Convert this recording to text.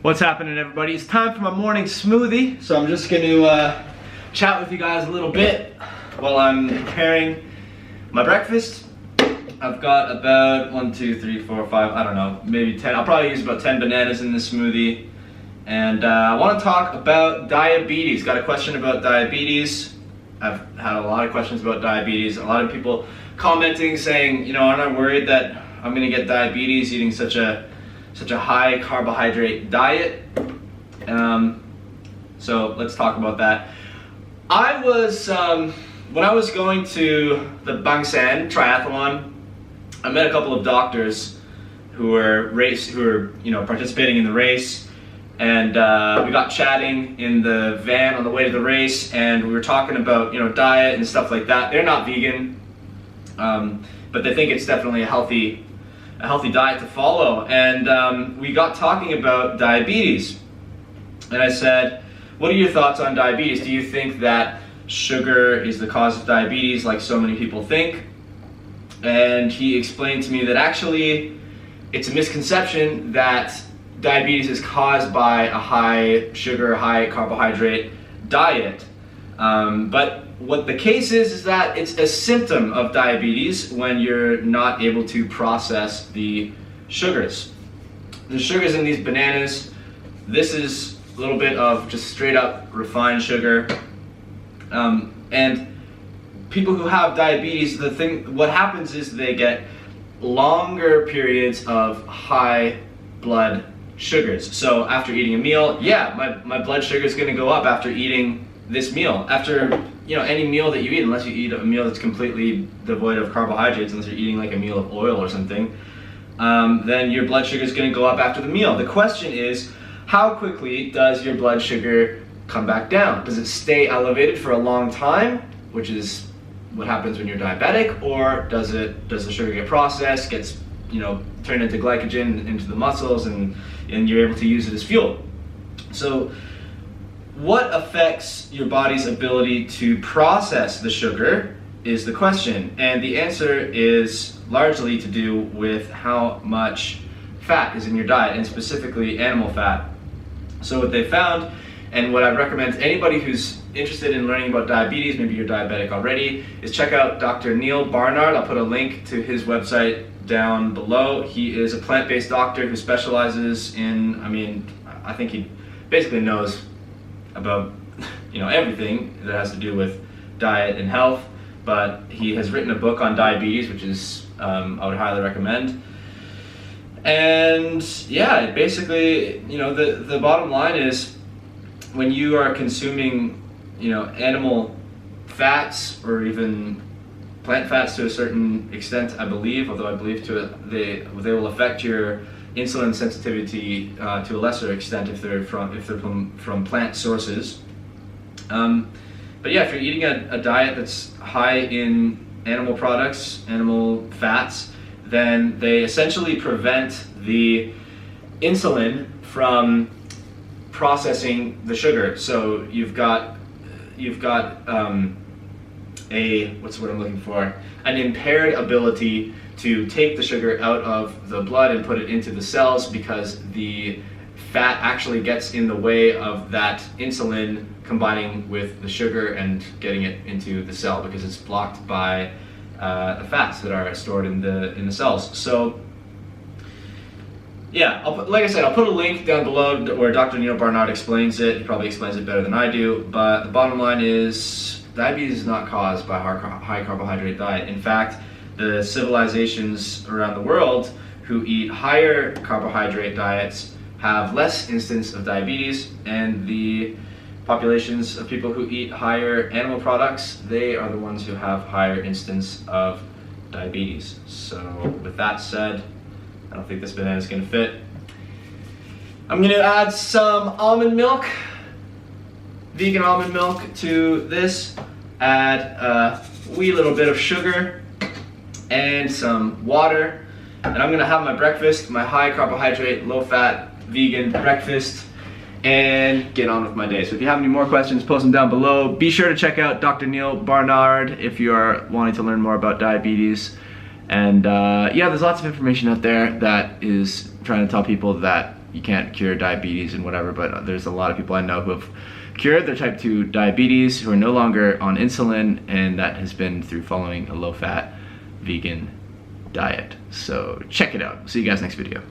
What's happening, everybody? It's time for my morning smoothie, so I'm just going to chat with you guys a little bit while I'm preparing my breakfast. I've got about 1, 2, 3, 4, 5, I don't know, maybe 10. I'll probably use about 10 bananas in this smoothie. And I want to talk about diabetes. Got a question about diabetes. I've had a lot of questions about diabetes. A lot of people commenting saying, you know, aren't I worried that I'm going to get diabetes eating such a high carbohydrate diet? So let's talk about that. I was, when I was going to the Bangsan triathlon, I met a couple of doctors who were participating in the race, and we got chatting in the van on the way to the race, and we were talking about diet and stuff like that. They're not vegan, but they think it's definitely a healthy diet to follow. And we got talking about diabetes, and I said, what are your thoughts on diabetes? Do you think that sugar is the cause of diabetes like so many people think? And he explained to me that actually it's a misconception that diabetes is caused by a high sugar, high carbohydrate diet. But what the case is that it's a symptom of diabetes when you're not able to process the sugars. The sugars in these bananas, this is a little bit of just straight up refined sugar. And people who have diabetes, what happens is they get longer periods of high blood sugars. So after eating a meal, yeah, my blood sugar is going to go up after eating this meal. After any meal that you eat, unless you eat a meal that's completely devoid of carbohydrates, unless you're eating like a meal of oil or something, then your blood sugar is going to go up after the meal. The question is, how quickly does your blood sugar come back down? Does it stay elevated for a long time, which is what happens when you're diabetic, or does the sugar get processed, gets turned into glycogen into the muscles, and you're able to use it as fuel? So what affects your body's ability to process the sugar is the question, and the answer is largely to do with how much fat is in your diet, and specifically animal fat. So what they found, and what I recommend to anybody who's interested in learning about diabetes, maybe you're diabetic already, is check out Dr. Neal Barnard. I'll put a link to his website down below. He is a plant-based doctor who specializes in, I think he basically knows about everything that has to do with diet and health, but he has written a book on diabetes, which is I would highly recommend. And yeah, basically, the bottom line is, when you are consuming animal fats or even plant fats to a certain extent, I believe, although I believe they will affect your insulin sensitivity to a lesser extent if they're from plant sources. But yeah, if you're eating a diet that's high in animal products, animal fats, then they essentially prevent the insulin from processing the sugar. So you've got what's the word I'm looking for? An impaired ability to take the sugar out of the blood and put it into the cells, because the fat actually gets in the way of that insulin combining with the sugar and getting it into the cell, because it's blocked by the fats that are stored in the cells. So yeah, like I said, I'll put a link down below where Dr. Neal Barnard explains it. He probably explains it better than I do, but the bottom line is diabetes is not caused by a high carbohydrate diet. In fact, the civilizations around the world who eat higher carbohydrate diets have less instance of diabetes, and the populations of people who eat higher animal products, they are the ones who have higher instance of diabetes. So with that said, I don't think this banana is going to fit. I'm going to add some almond milk, vegan almond milk, to this. Add a wee little bit of sugar and some water. And I'm going to have my breakfast, my high carbohydrate, low fat, vegan breakfast, and get on with my day. So if you have any more questions, post them down below. Be sure to check out Dr. Neal Barnard if you are wanting to learn more about diabetes. And yeah, there's lots of information out there that is trying to tell people that you can't cure diabetes and whatever, but there's a lot of people I know who have cured their type 2 diabetes, who are no longer on insulin, and that has been through following a low-fat vegan diet. So check it out. See you guys next video.